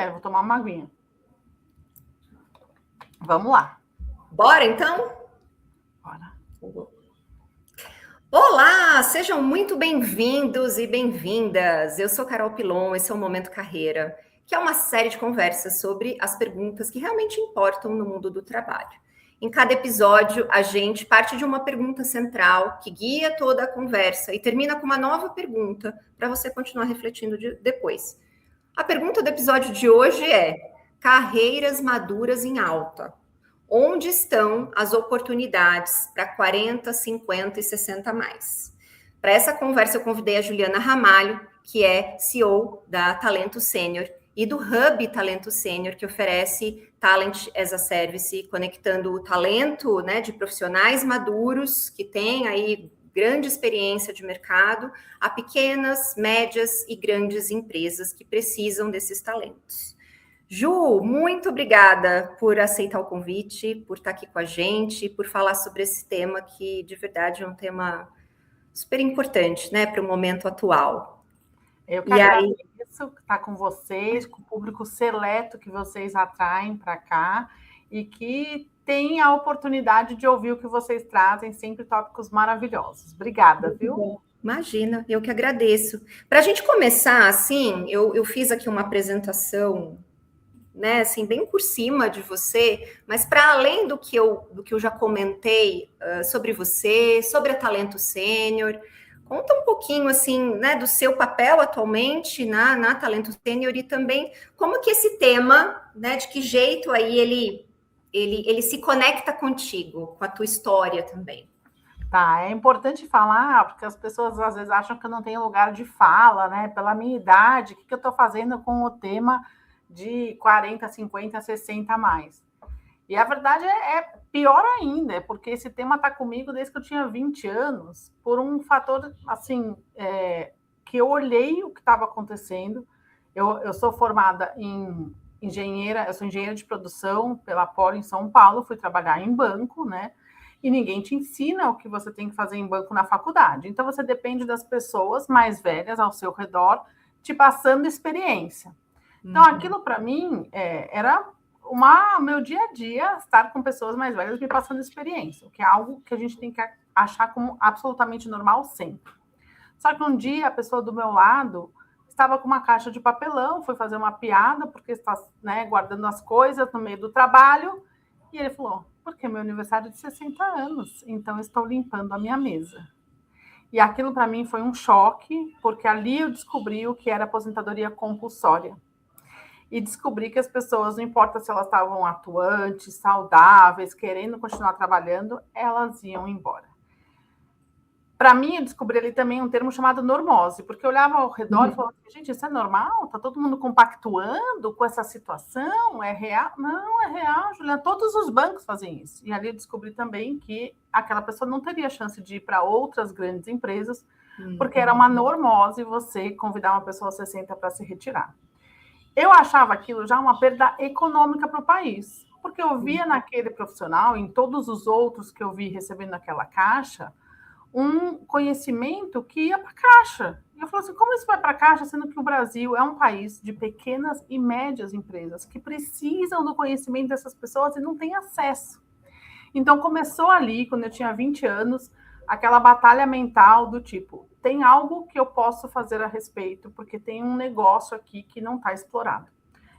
quero, vou tomar uma aguinha. Vamos lá. Bora, então? Bora. Olá, sejam muito bem-vindos e bem-vindas. Eu sou Carol Pilon, esse é o Momento Carreira, que é uma série de conversas sobre as perguntas que realmente importam no mundo do trabalho. Em cada episódio, a gente parte de uma pergunta central que guia toda a conversa e termina com uma nova pergunta para você continuar refletindo depois. A pergunta do episódio de hoje é: carreiras maduras em alta. Onde estão as oportunidades para 40, 50 e 60 mais? Para essa conversa, eu convidei a Juliana Ramalho, que é CEO da Talento Sênior e do Hub Talento Sênior, que oferece Talent as a Service, conectando o talento, né, de profissionais maduros que têm aí grande experiência de mercado a pequenas, médias e grandes empresas que precisam desses talentos. Ju, muito obrigada por aceitar o convite, por estar aqui com a gente, por falar sobre esse tema que, de verdade, é um tema super importante, né, para o momento atual. Eu que agradeço estar com vocês, com o público seleto que vocês atraem para cá e que tem a oportunidade de ouvir o que vocês trazem, sempre tópicos maravilhosos. Obrigada, viu? Bom, imagina, eu que agradeço. Para a gente começar, assim, eu fiz aqui uma apresentação, né, assim, bem por cima de você, mas para além do que eu já comentei sobre você, sobre a Talento Sênior, conta um pouquinho, assim, né, do seu papel atualmente na Talento Sênior e também como que esse tema, né, de que jeito aí ele se conecta contigo, com a tua história também. Tá, é importante falar, porque as pessoas às vezes acham que eu não tenho lugar de fala, né? Pela minha idade, o que eu estou fazendo com o tema de 40, 50, 60 a mais? E a verdade é pior ainda, porque esse tema está comigo desde que eu tinha 20 anos, por um fator, assim, que eu olhei o que estava acontecendo. Eu sou formada em engenheira, eu sou engenheira de produção pela Polo em São Paulo, fui trabalhar em banco, né? E ninguém te ensina o que você tem que fazer em banco na faculdade. Então, você depende das pessoas mais velhas ao seu redor, te passando experiência. Então, aquilo para mim era meu dia a dia, estar com pessoas mais velhas me passando experiência, que é algo que a gente tem que achar como absolutamente normal sempre. Só que um dia, a pessoa do meu lado estava com uma caixa de papelão, foi fazer uma piada, porque está, né, guardando as coisas no meio do trabalho, e ele falou: porque é meu aniversário de 60 anos, então estou limpando a minha mesa. E aquilo para mim foi um choque, porque ali eu descobri o que era aposentadoria compulsória. E descobri que as pessoas, não importa se elas estavam atuantes, saudáveis, querendo continuar trabalhando, elas iam embora. Para mim, eu descobri ali também um termo chamado normose, porque eu olhava ao redor e falava assim: gente, isso é normal? Está todo mundo compactuando com essa situação? É real? Não, é real, Juliana. Todos os bancos fazem isso. E ali eu descobri também que aquela pessoa não teria chance de ir para outras grandes empresas, porque era uma normose você convidar uma pessoa aos 60 para se retirar. Eu achava aquilo já uma perda econômica para o país, porque eu via naquele profissional, em todos os outros que eu vi recebendo aquela caixa, um conhecimento que ia para a caixa. E eu falei assim: como isso vai para a caixa, sendo que o Brasil é um país de pequenas e médias empresas que precisam do conhecimento dessas pessoas e não têm acesso? Então, começou ali, quando eu tinha 20 anos, aquela batalha mental do tipo: tem algo que eu posso fazer a respeito, porque tem um negócio aqui que não está explorado.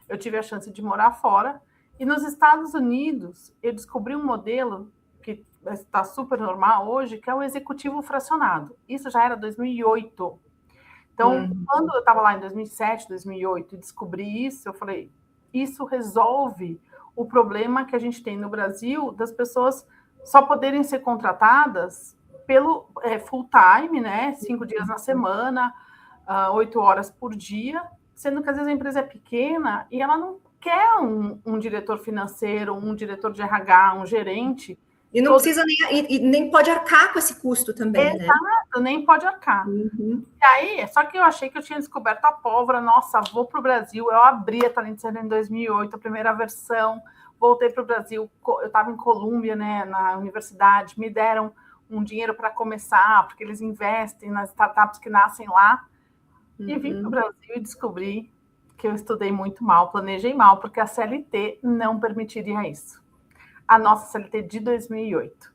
Eu tive a chance de morar fora, e nos Estados Unidos eu descobri um modelo que está super normal hoje, que é o executivo fracionado. Isso já era 2008. Então, quando eu estava lá em 2007, 2008, e descobri isso, eu falei: isso resolve o problema que a gente tem no Brasil das pessoas só poderem ser contratadas pelo full time, né? 5 dias na semana, 8 horas por dia, sendo que às vezes a empresa é pequena e ela não quer um diretor financeiro, um diretor de RH, um gerente. E não precisa nem pode arcar com esse custo também, Exato, né? Nem pode arcar. E aí, só que eu achei que eu tinha descoberto a pólvora. Nossa, vou para o Brasil. Eu abri a Talento Sênior em 2008, a primeira versão. Voltei para o Brasil. Eu estava em Colômbia, né, na universidade. Me deram um dinheiro para começar, porque eles investem nas startups que nascem lá. E vim para o Brasil e descobri que eu estudei muito mal, planejei mal, porque a CLT não permitiria isso. A nossa CLT de 2008.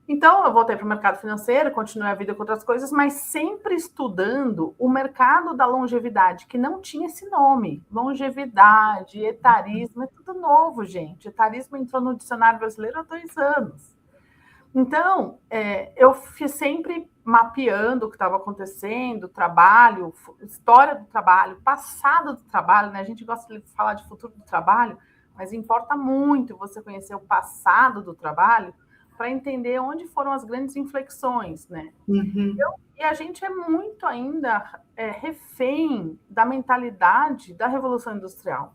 Então, eu voltei para o mercado financeiro, continuei a vida com outras coisas, mas sempre estudando o mercado da longevidade, que não tinha esse nome. Longevidade, etarismo, é tudo novo, gente. Etarismo entrou no dicionário brasileiro há 2 anos. Então, eu fui sempre mapeando o que estava acontecendo, trabalho, história do trabalho, passado do trabalho, né? A gente gosta de falar de futuro do trabalho, mas importa muito você conhecer o passado do trabalho para entender onde foram as grandes inflexões, né? Uhum. E a gente é muito ainda refém da mentalidade da Revolução Industrial,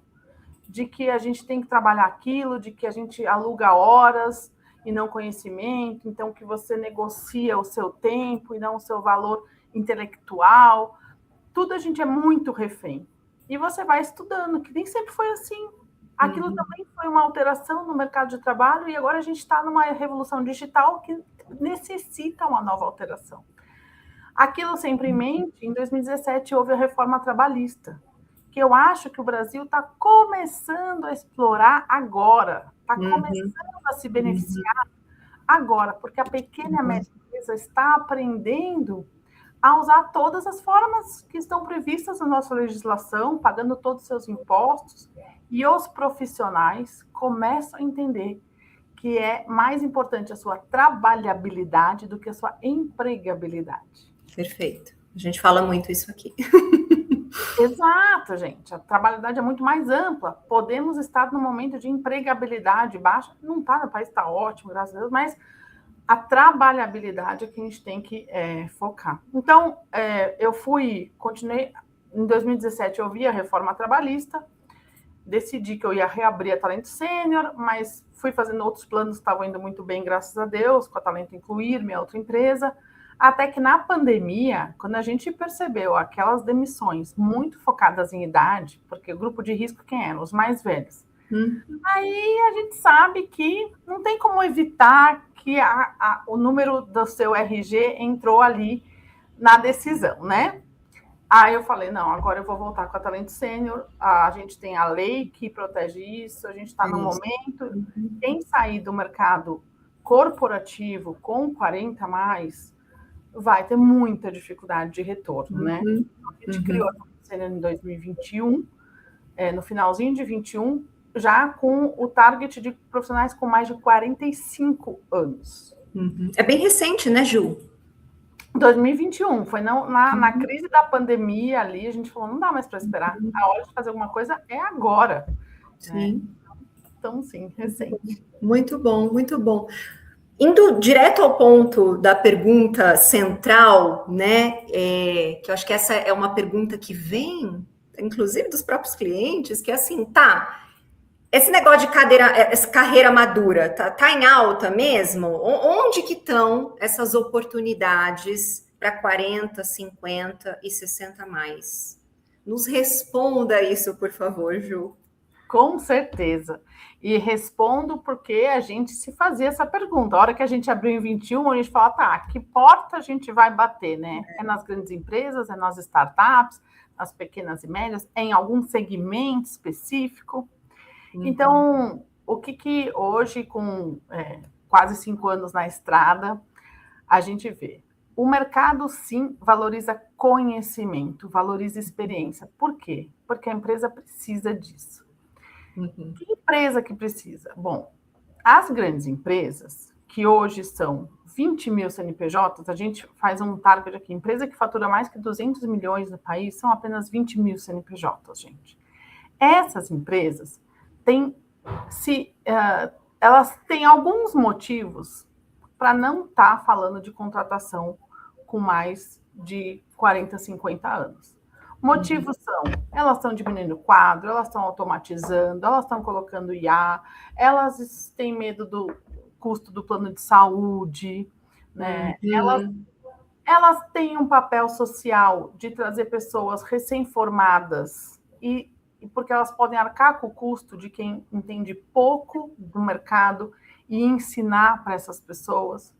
de que a gente tem que trabalhar aquilo, de que a gente aluga horas e não conhecimento, então que você negocia o seu tempo e não o seu valor intelectual. Tudo a gente é muito refém. E você vai estudando, que nem sempre foi assim. Aquilo também foi uma alteração no mercado de trabalho e agora a gente está numa revolução digital que necessita uma nova alteração. Aquilo sempre em mente, em 2017 houve a reforma trabalhista, que eu acho que o Brasil está começando a explorar agora, está começando a se beneficiar agora, porque a pequena e média empresa está aprendendo a usar todas as formas que estão previstas na nossa legislação, pagando todos os seus impostos, e os profissionais começam a entender que é mais importante a sua trabalhabilidade do que a sua empregabilidade. Perfeito. A gente fala muito isso aqui. Exato, gente. A trabalhabilidade é muito mais ampla. Podemos estar no momento de empregabilidade baixa. Não está, o país está ótimo, graças a Deus, mas a trabalhabilidade é que a gente tem que focar. Então, continuei, em 2017 eu vi a reforma trabalhista, decidi que eu ia reabrir a Talento Sênior, mas fui fazendo outros planos que estavam indo muito bem, graças a Deus, com a Talento Incluir, minha outra empresa, até que na pandemia, quando a gente percebeu aquelas demissões muito focadas em idade, porque o grupo de risco quem eram? Os mais velhos. Aí a gente sabe que não tem como evitar que o número do seu RG entrou ali na decisão, né? Aí eu falei, não, agora eu vou voltar com a Talento Sênior, a gente tem a lei que protege isso, a gente está no momento, quem sair do mercado corporativo com 40 a mais, vai ter muita dificuldade de retorno, né? A gente criou a Talento Sênior em 2021, no finalzinho de 21, já com o target de profissionais com mais de 45 anos. É bem recente, né, Ju? 2021, foi na crise da pandemia ali, a gente falou, não dá mais para esperar, a hora de fazer alguma coisa é agora. Sim. Né? Então, sim, recente. Muito bom, muito bom. Indo direto ao ponto da pergunta central, né, que eu acho que essa é uma pergunta que vem, inclusive, dos próprios clientes, que é assim, esse negócio de essa carreira madura, tá em alta mesmo? Onde que estão essas oportunidades para 40, 50 e 60 mais? Nos responda isso, por favor, Ju. Com certeza. E respondo porque a gente se fazia essa pergunta. A hora que a gente abriu em 21, a gente fala, que porta a gente vai bater, né? É nas grandes empresas, é nas startups, nas pequenas e médias, é em algum segmento específico? Então, o que hoje, com quase 5 anos na estrada, a gente vê? O mercado, sim, valoriza conhecimento, valoriza experiência. Por quê? Porque a empresa precisa disso. Que empresa que precisa? Bom, as grandes empresas, que hoje são 20 mil CNPJs, a gente faz um target aqui, empresa que fatura mais que 200 milhões no país, são apenas 20 mil CNPJs, gente. Essas empresas elas têm alguns motivos para não estar falando de contratação com mais de 40, 50 anos. Motivos são, elas estão diminuindo o quadro, elas estão automatizando, elas estão colocando IA, elas têm medo do custo do plano de saúde, né? Elas têm um papel social de trazer pessoas recém-formadas e porque elas podem arcar com o custo de quem entende pouco do mercado e ensinar para essas pessoas.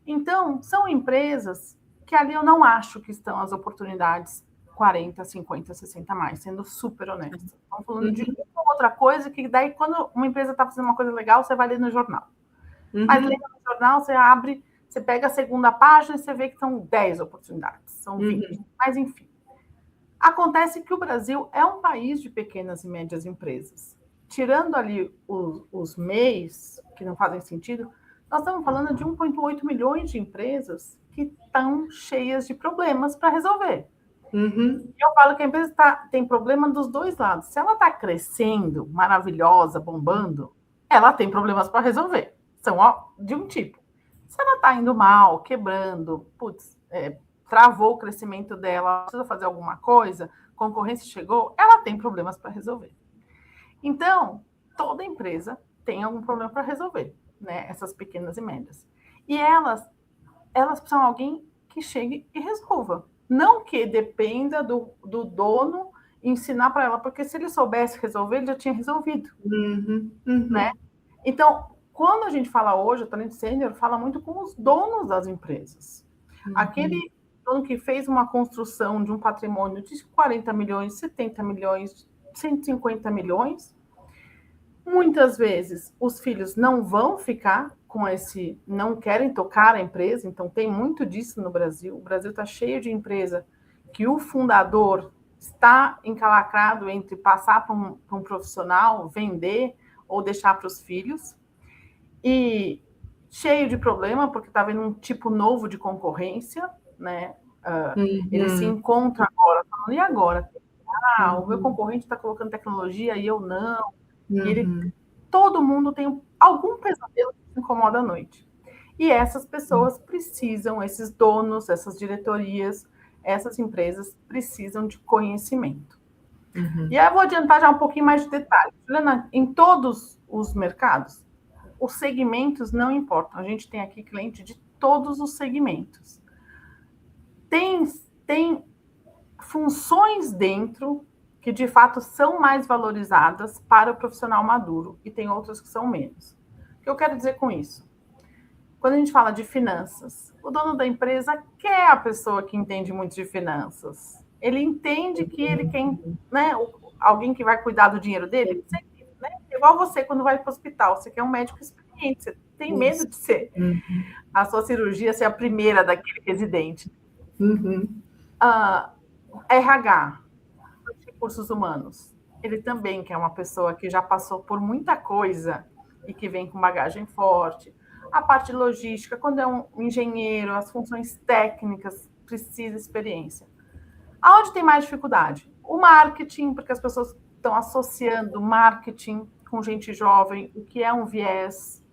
Então, são empresas que ali eu não acho que estão as oportunidades 40, 50, 60 mais, sendo super honesto. Estamos falando de outra coisa, que daí quando uma empresa está fazendo uma coisa legal, você vai ler no jornal. Mas lendo no jornal, você abre, você pega a segunda página e você vê que são 10 oportunidades, são 20. Mas, enfim. Acontece que o Brasil é um país de pequenas e médias empresas. Tirando ali os MEIs, que não fazem sentido, nós estamos falando de 1,8 milhões de empresas que estão cheias de problemas para resolver. Eu falo que a empresa tem problema dos dois lados. Se ela está crescendo, maravilhosa, bombando, ela tem problemas para resolver. São de um tipo. Se ela está indo mal, quebrando, travou o crescimento dela, precisa fazer alguma coisa, concorrência chegou, ela tem problemas para resolver. Então, toda empresa tem algum problema para resolver, né? Essas pequenas e médias. E elas precisam de alguém que chegue e resolva. Não que dependa do dono ensinar para ela, porque se ele soubesse resolver, ele já tinha resolvido. Né? Então, quando a gente fala hoje, o Talento Sênior fala muito com os donos das empresas. Aquele dono que fez uma construção de um patrimônio de 40 milhões, 70 milhões, 150 milhões, muitas vezes os filhos não vão ficar com não querem tocar a empresa, então tem muito disso no Brasil. O Brasil está cheio de empresa que o fundador está encalacrado entre passar para um profissional, vender ou deixar para os filhos, e cheio de problema, porque está vendo um tipo novo de concorrência, né? Ele se encontra agora, falando, e agora? O meu concorrente está colocando tecnologia e eu não. E todo mundo tem algum pesadelo que se incomoda à noite. E essas pessoas precisam, esses donos, essas diretorias, essas empresas precisam de conhecimento. E aí eu vou adiantar já um pouquinho mais de detalhes. Juliana, em todos os mercados, os segmentos não importam. A gente tem aqui cliente de todos os segmentos. Tem funções dentro que, de fato, são mais valorizadas para o profissional maduro e tem outras que são menos. O que eu quero dizer com isso? Quando a gente fala de finanças, o dono da empresa quer a pessoa que entende muito de finanças. Ele entende que ele quer, né, alguém que vai cuidar do dinheiro dele. Né? Igual você quando vai para o hospital, você quer um médico experiente, você tem medo de ser a sua cirurgia ser a primeira daquele residente. RH, recursos humanos, ele também quer uma pessoa que já passou por muita coisa e que vem com bagagem forte. A parte logística, quando é um engenheiro, as funções técnicas, precisa de experiência. Aonde tem mais dificuldade? O marketing, porque as pessoas estão associando marketing com gente jovem, o que é um viés.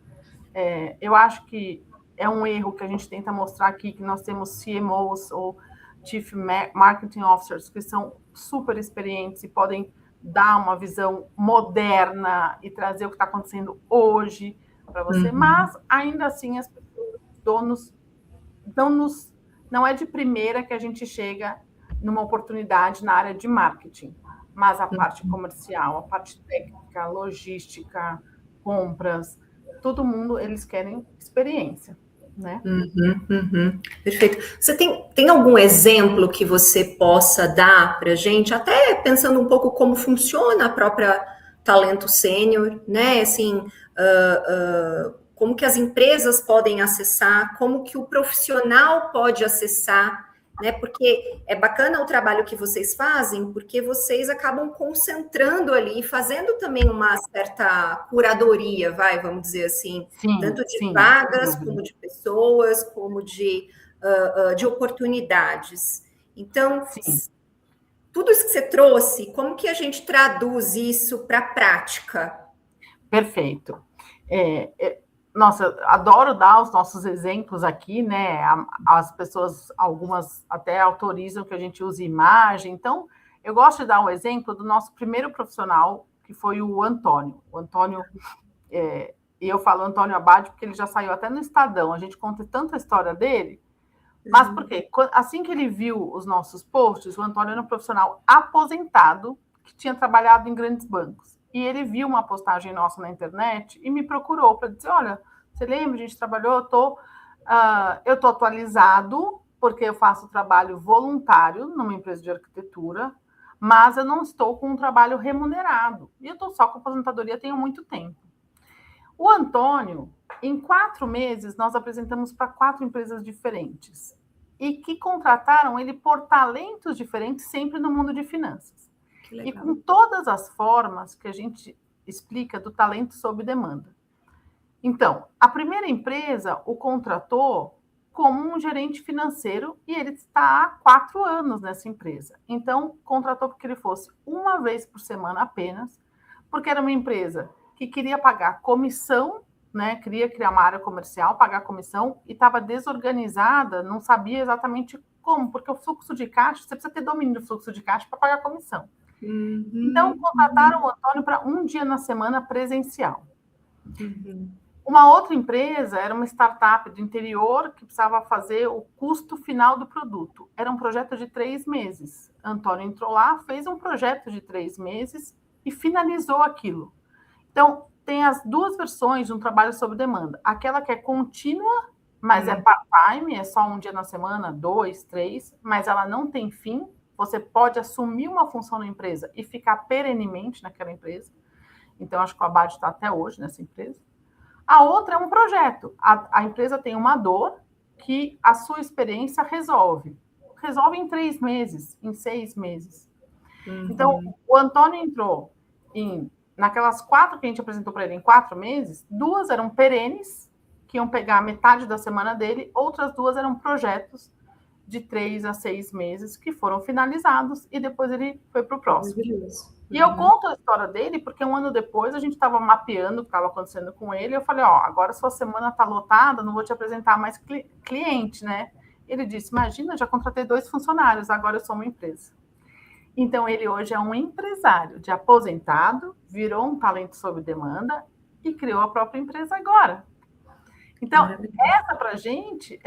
Eu acho que é um erro que a gente tenta mostrar aqui, que nós temos CMOs ou Chief Marketing Officers, que são super experientes e podem dar uma visão moderna e trazer o que está acontecendo hoje para você, mas ainda assim as pessoas, donos, não é de primeira que a gente chega numa oportunidade na área de marketing, mas a parte comercial, a parte técnica, logística, compras, todo mundo, eles querem experiência, né? Perfeito. Você tem algum exemplo que você possa dar para a gente, até pensando um pouco como funciona a própria Talento Sênior, né? Assim, como que as empresas podem acessar, como que o profissional pode acessar, né? Porque é bacana o trabalho que vocês fazem, porque vocês acabam concentrando ali, fazendo também uma certa curadoria, vamos dizer assim, tanto de vagas, como de pessoas, como de oportunidades. Então, tudo isso que você trouxe, como que a gente traduz isso para a prática? Perfeito. Nossa, eu adoro dar os nossos exemplos aqui, né? As pessoas, algumas até autorizam que a gente use imagem. Então, eu gosto de dar um exemplo do nosso primeiro profissional, que foi o Antônio. O Antônio, e eu falo Antônio Abad porque ele já saiu até no Estadão. A gente conta tanta história dele. Mas por quê? Assim que ele viu os nossos posts, o Antônio era um profissional aposentado que tinha trabalhado em grandes bancos. E ele viu uma postagem nossa na internet e me procurou para dizer, olha, você lembra, a gente trabalhou, eu tô atualizado, porque eu faço trabalho voluntário numa empresa de arquitetura, mas eu não estou com um trabalho remunerado. E eu estou só com aposentadoria tenho muito tempo. O Antônio, em 4 meses, nós apresentamos para 4 empresas diferentes e que contrataram ele por talentos diferentes, sempre no mundo de finanças. E com todas as formas que a gente explica do talento sob demanda. Então, a primeira empresa o contratou como um gerente financeiro e ele está há 4 anos nessa empresa. Então, contratou porque ele fosse uma vez por semana apenas, porque era uma empresa que queria pagar comissão, né? Queria criar uma área comercial, pagar comissão, e estava desorganizada, não sabia exatamente como, porque o fluxo de caixa, você precisa ter domínio do fluxo de caixa para pagar comissão. Então, contrataram o Antônio para um dia na semana presencial. Uma outra empresa era uma startup do interior que precisava fazer o custo final do produto. Era um projeto de 3 meses. Antônio entrou lá, fez um projeto de 3 meses e finalizou aquilo. Então, tem as 2 versões de um trabalho sob demanda. Aquela que é contínua, mas é part-time, é só um dia na semana, 2, 3, mas ela não tem fim. Você pode assumir uma função na empresa e ficar perenemente naquela empresa. Então, acho que o Abad está até hoje nessa empresa. A outra é um projeto. A empresa tem uma dor que a sua experiência resolve. Resolve em 3 meses, em 6 meses. Então, o Antônio entrou naquelas 4 que a gente apresentou para ele em 4 meses, 2 eram perenes, que iam pegar metade da semana dele, outras 2 eram projetos de 3 a 6 meses que foram finalizados e depois ele foi para o próximo. E eu conto a história dele porque um ano depois a gente estava mapeando o que estava acontecendo com ele e eu falei, agora sua semana está lotada, não vou te apresentar mais cliente, né? Ele disse, imagina, já contratei 2 funcionários, agora eu sou uma empresa. Então, ele hoje é um empresário de aposentado, virou um talento sob demanda e criou a própria empresa agora. Então, essa para a gente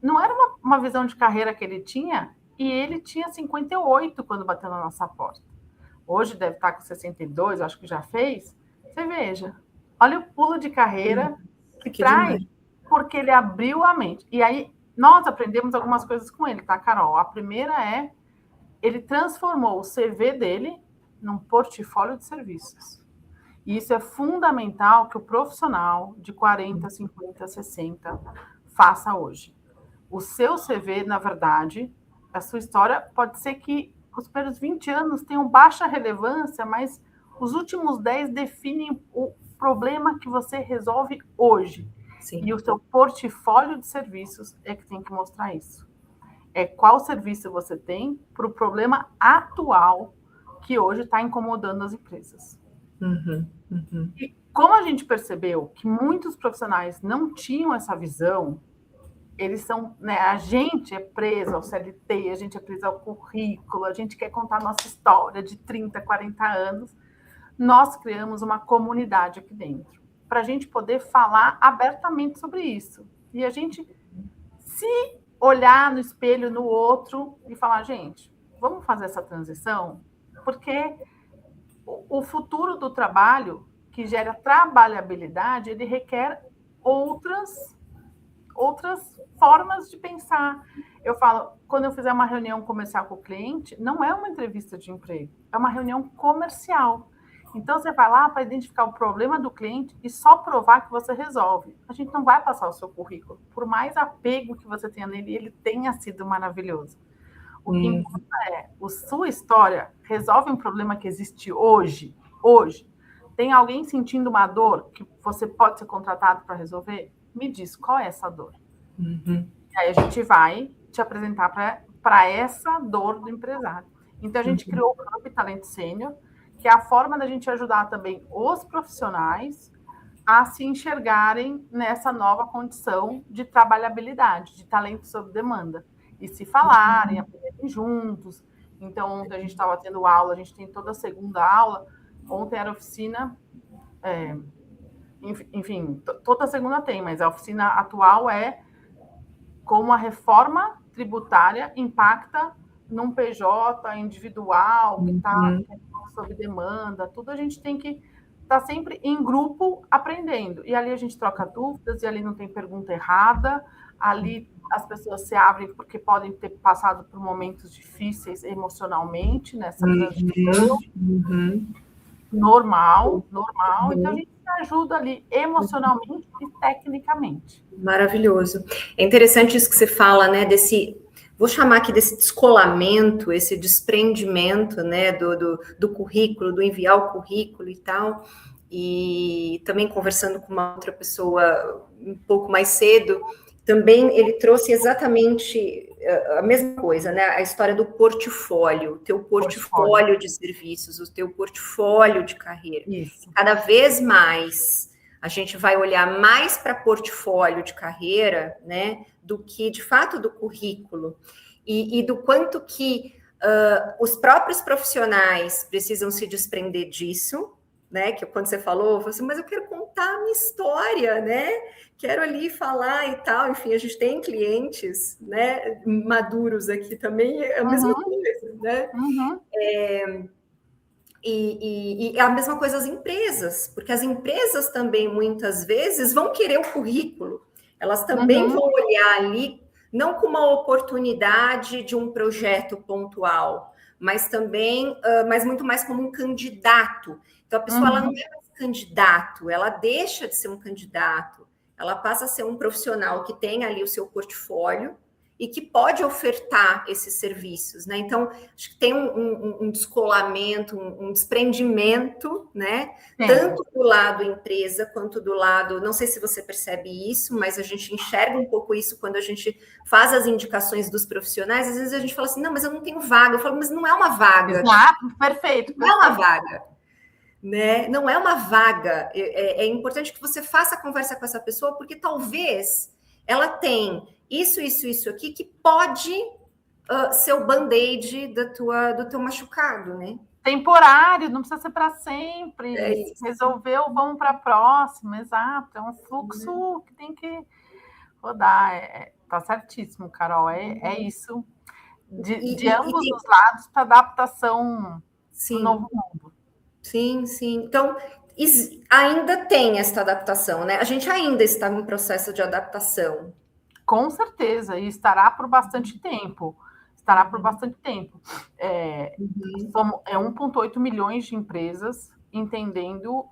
não era uma visão de carreira que ele tinha, e ele tinha 58 quando bateu na nossa porta. Hoje deve estar com 62, acho que já fez. Você veja, olha o pulo de carreira que traz, porque ele abriu a mente. E aí, nós aprendemos algumas coisas com ele, tá, Carol? A primeira é, ele transformou o CV dele num portfólio de serviços. E isso é fundamental que o profissional de 40, 50, 60 faça hoje. O seu CV, na verdade, a sua história pode ser que os primeiros 20 anos tenham baixa relevância, mas os últimos 10 definem o problema que você resolve hoje. Sim. E o seu portfólio de serviços é que tem que mostrar isso. É qual serviço você tem para o problema atual que hoje está incomodando as empresas. E como a gente percebeu que muitos profissionais não tinham essa visão, eles são, né, a gente é preso ao CLT, a gente é preso ao currículo, a gente quer contar nossa história de 30, 40 anos. Nós criamos uma comunidade aqui dentro, para a gente poder falar abertamente sobre isso. E a gente se olhar no espelho no outro e falar, gente, vamos fazer essa transição? Porque o futuro do trabalho, que gera trabalhabilidade, ele requer outras formas de pensar. Eu falo, quando eu fizer uma reunião comercial com o cliente, não é uma entrevista de emprego, é uma reunião comercial. Então, você vai lá para identificar o problema do cliente e só provar que você resolve. A gente não vai passar o seu currículo. Por mais apego que você tenha nele, ele tenha sido maravilhoso. O que importa é, a sua história resolve um problema que existe hoje. Hoje. Tem alguém sentindo uma dor que você pode ser contratado para resolver? Me diz, qual é essa dor? E aí a gente vai te apresentar para essa dor do empresário. Então, a gente criou o Clube Talento Sênior, que é a forma da gente ajudar também os profissionais a se enxergarem nessa nova condição de trabalhabilidade, de talento sob demanda. E se falarem, aprenderem juntos. Então, ontem a gente estava tendo aula, a gente tem toda a segunda aula. Ontem era oficina... enfim, toda segunda tem, mas a oficina atual é como a reforma tributária impacta num PJ individual, que está sob demanda, tudo a gente tem que estar sempre em grupo aprendendo. E ali a gente troca dúvidas, e ali não tem pergunta errada, ali as pessoas se abrem porque podem ter passado por momentos difíceis emocionalmente nessa transição. Normal. Então, a gente ajuda ali emocionalmente e tecnicamente. Maravilhoso. É interessante isso que você fala, né, vou chamar aqui desse descolamento, esse desprendimento, né, do currículo, do enviar o currículo e tal. E também conversando com uma outra pessoa um pouco mais cedo, também ele trouxe exatamente a mesma coisa, né? A história do portfólio, o teu portfólio de serviços, o teu portfólio de carreira. Isso. Cada vez mais a gente vai olhar mais para portfólio de carreira, né? Do que, de fato, do currículo. E do quanto que os próprios profissionais precisam se desprender disso, né? Que quando você falou, eu falei assim, mas eu quero contar a minha história, né? Quero ali falar e tal. Enfim, a gente tem clientes, né, maduros aqui também, é a mesma coisa, né? E é a mesma coisa as empresas, porque as empresas também, muitas vezes, vão querer o currículo. Elas também vão olhar ali, não como uma oportunidade de um projeto pontual, mas também, mas muito mais como um candidato. Então, a pessoa ela não é mais candidato, ela deixa de ser um candidato, ela passa a ser um profissional que tem ali o seu portfólio e que pode ofertar esses serviços, né? Então, acho que tem um descolamento, um desprendimento, né? Tanto do lado empresa quanto do lado, não sei se você percebe isso, mas a gente enxerga um pouco isso quando a gente faz as indicações dos profissionais. Às vezes a gente fala assim, não, mas eu não tenho vaga. Eu falo, mas não é uma vaga. Exato, perfeito. Não é uma vaga. Né? Não é uma vaga. É importante que você faça a conversa com essa pessoa, porque talvez ela tenha isso aqui que pode ser o band-aid do teu machucado, né? Temporário, não precisa ser para sempre. Resolveu, vamos para a próxima, exato. É um fluxo que tem que rodar. Tá certíssimo, Carol. É isso. De ambos os lados para adaptação do novo mundo. Sim. Então, ainda tem essa adaptação, né? A gente ainda está em processo de adaptação. Com certeza, e estará por bastante tempo. É 1,8 milhões de empresas entendendo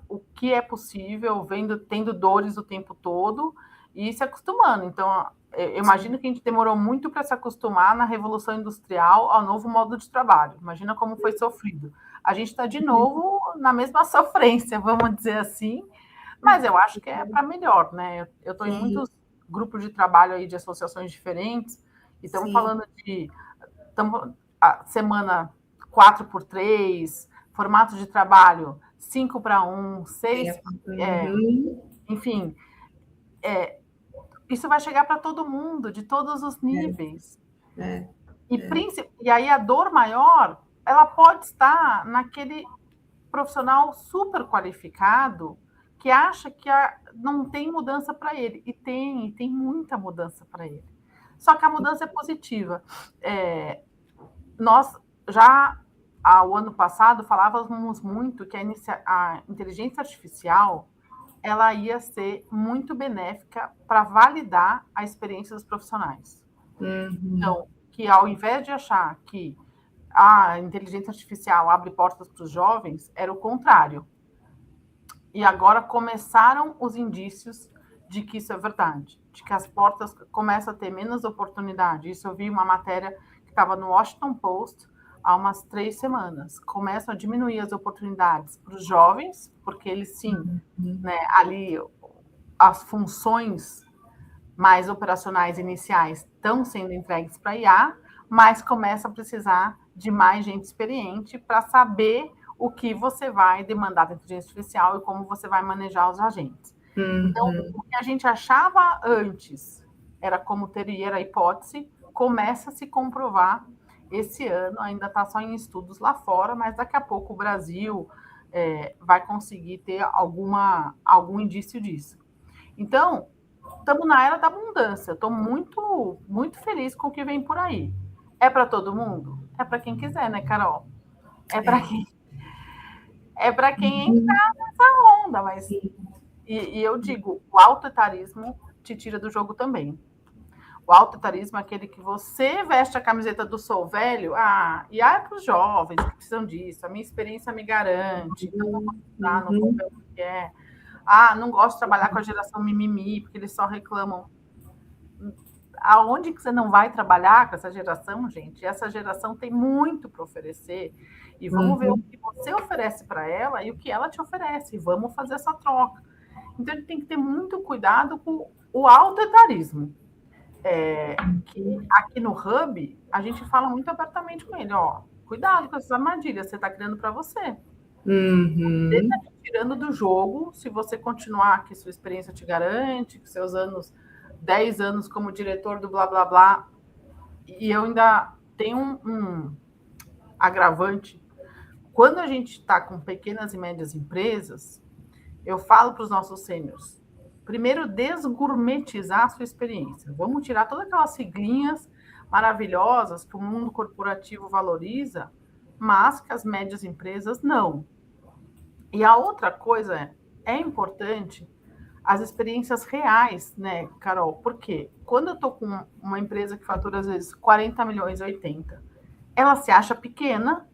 o que é possível, tendo dores o tempo todo e se acostumando. Então, eu imagino que a gente demorou muito para se acostumar na Revolução Industrial ao novo modo de trabalho. Imagina como foi sofrido. A gente está de novo na mesma sofrência, vamos dizer assim, mas eu acho que é para melhor, né? Eu estou em muitos grupos de trabalho aí de associações diferentes e estamos falando de a semana 4x3, formato de trabalho 5-1, 6, enfim, isso vai chegar para todo mundo, de todos os níveis. E aí a dor maior, ela pode estar naquele profissional super qualificado que acha que não tem mudança para ele. E tem muita mudança para ele. Só que a mudança é positiva. Nós já, ao ano passado, falávamos muito que a inteligência artificial ela ia ser muito benéfica para validar a experiência dos profissionais. Então, que ao invés de achar que a inteligência artificial abre portas para os jovens, era o contrário. E agora começaram os indícios de que isso é verdade, de que as portas começam a ter menos oportunidade. Isso eu vi uma matéria que estava no Washington Post há umas 3 semanas. Começam a diminuir as oportunidades para os jovens, porque eles sim, né, ali as funções mais operacionais iniciais estão sendo entregues para IA, mas começa a precisar de mais gente experiente para saber o que você vai demandar da inteligência artificial e como você vai manejar os agentes. Então, o que a gente achava antes era como teria a hipótese, começa a se comprovar esse ano, ainda está só em estudos lá fora, mas daqui a pouco o Brasil vai conseguir ter algum indício disso. Então, estamos na era da abundância. Estou muito, muito feliz com o que vem por aí. É para todo mundo? É para quem quiser, né, Carol? É para quem entrar nessa onda, mas e eu digo, o autoritarismo te tira do jogo também. O autoritarismo é aquele que você veste a camiseta do sou velho, para os jovens que precisam disso, a minha experiência me garante, então não vou estudar, não vou ver o que é. Não gosto de trabalhar com a geração mimimi, porque eles só reclamam. Aonde que você não vai trabalhar com essa geração, gente? Essa geração tem muito para oferecer. E vamos ver o que você oferece para ela e o que ela te oferece. Vamos fazer essa troca. Então, a gente tem que ter muito cuidado com o autoritarismo. Que aqui no Hub, a gente fala muito abertamente com ele. Cuidado com essas armadilhas, você está criando para você. Você está te tirando do jogo, se você continuar que sua experiência te garante, que seus 10 anos como diretor do blá, blá, blá, e eu ainda tenho um agravante. Quando a gente está com pequenas e médias empresas, eu falo para os nossos sêniors, primeiro, desgourmetizar a sua experiência. Vamos tirar todas aquelas siglinhas maravilhosas que o mundo corporativo valoriza, mas que as médias empresas não. E a outra coisa é importante as experiências reais, né, Carol? Porque quando eu estou com uma empresa que fatura, às vezes, 40 milhões, 80, ela se acha pequena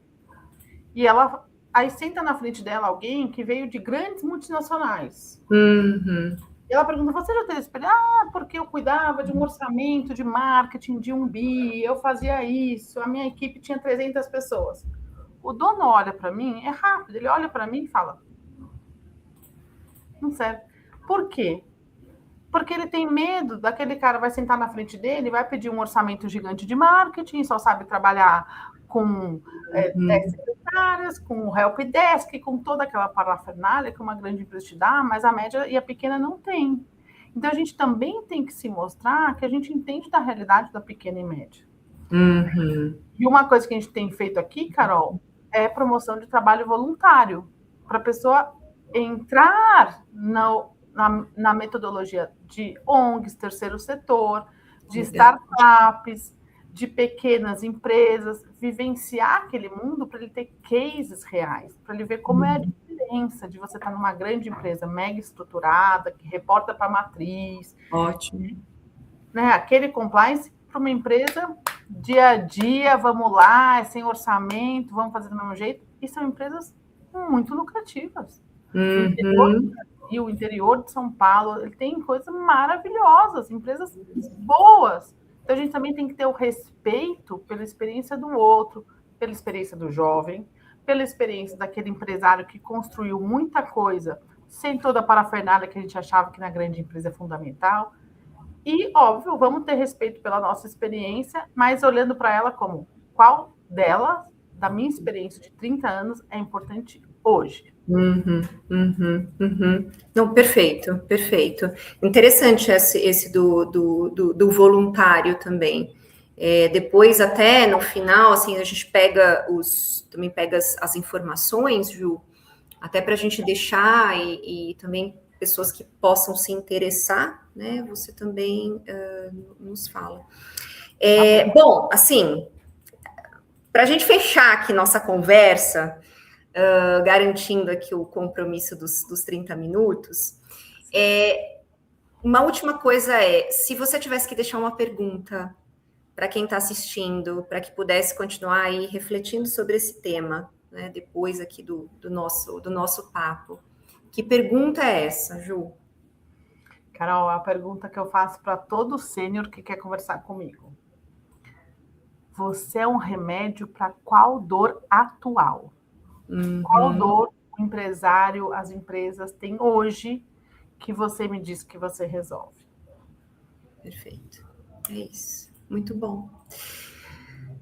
e ela aí senta na frente dela alguém que veio de grandes multinacionais. E ela pergunta, você já teve experiência? Porque eu cuidava de um orçamento de marketing de 1 bi, eu fazia isso, a minha equipe tinha 300 pessoas. O dono olha para mim, é rápido, ele olha para mim e fala, não serve. Por quê? Porque ele tem medo daquele cara vai sentar na frente dele, vai pedir um orçamento gigante de marketing, só sabe trabalhar com 10 secretárias, com o helpdesk, com toda aquela parafernália que uma grande empresa te dá, mas a média e a pequena não tem. Então, a gente também tem que se mostrar que a gente entende da realidade da pequena e média. E uma coisa que a gente tem feito aqui, Carol, é promoção de trabalho voluntário, para a pessoa entrar na metodologia de ONGs, terceiro setor, de startups, de pequenas empresas, vivenciar aquele mundo para ele ter cases reais, para ele ver como é a diferença de você estar numa grande empresa mega estruturada, que reporta para a matriz. Ótimo. Né? Aquele compliance para uma empresa dia a dia, vamos lá, é sem orçamento, vamos fazer do mesmo jeito. E são empresas muito lucrativas. E o interior de São Paulo, ele tem coisas maravilhosas, empresas boas. Então, a gente também tem que ter o respeito pela experiência do outro, pela experiência do jovem, pela experiência daquele empresário que construiu muita coisa sem toda a parafernália que a gente achava que na grande empresa é fundamental. E, óbvio, vamos ter respeito pela nossa experiência, mas olhando para ela como qual delas, da minha experiência de 30 anos, é importante hoje. Não, perfeito. Interessante esse do voluntário também. Depois, até no final, assim, a gente também pega as informações, Ju, até para a gente deixar e também pessoas que possam se interessar, né? Você também nos fala. Bom, assim, para a gente fechar aqui nossa conversa, garantindo aqui o compromisso dos 30 minutos, uma última coisa se você tivesse que deixar uma pergunta para quem está assistindo, para que pudesse continuar aí refletindo sobre esse tema, né, depois aqui do nosso papo, que pergunta é essa, Ju? Carol, a pergunta que eu faço para todo sênior que quer conversar comigo. Você é um remédio para qual dor atual? Qual dor o empresário, as empresas têm hoje que você me diz que você resolve? Perfeito. É isso. Muito bom.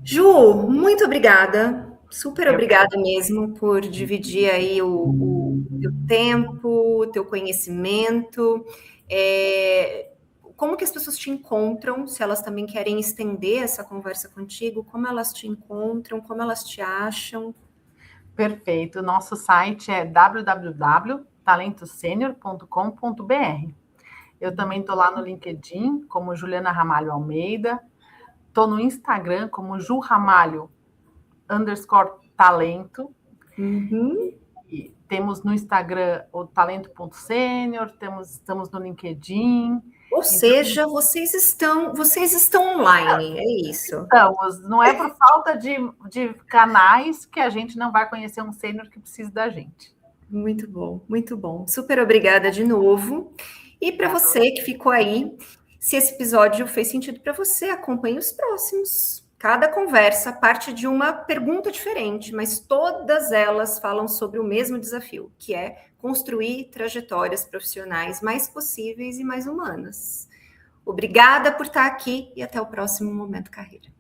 Ju, muito obrigada. Super obrigada mesmo por dividir aí o teu tempo, o teu conhecimento. Como que as pessoas te encontram, se elas também querem estender essa conversa contigo, como elas te encontram, como elas te acham? Perfeito. Nosso site é www.talentosenior.com.br. Eu também estou lá no LinkedIn, como Juliana Ramalho Almeida. Estou no Instagram, como Ju Ramalho _talento. E temos no Instagram o talento.senior, estamos no LinkedIn. Ou seja, vocês estão online, é isso. Estamos, não é por falta de canais que a gente não vai conhecer um sênior que precisa da gente. Muito bom, muito bom. Super obrigada de novo. E para você que ficou aí, se esse episódio fez sentido para você, acompanhe os próximos. Cada conversa parte de uma pergunta diferente, mas todas elas falam sobre o mesmo desafio, que é construir trajetórias profissionais mais possíveis e mais humanas. Obrigada por estar aqui e até o próximo Momento Carreira.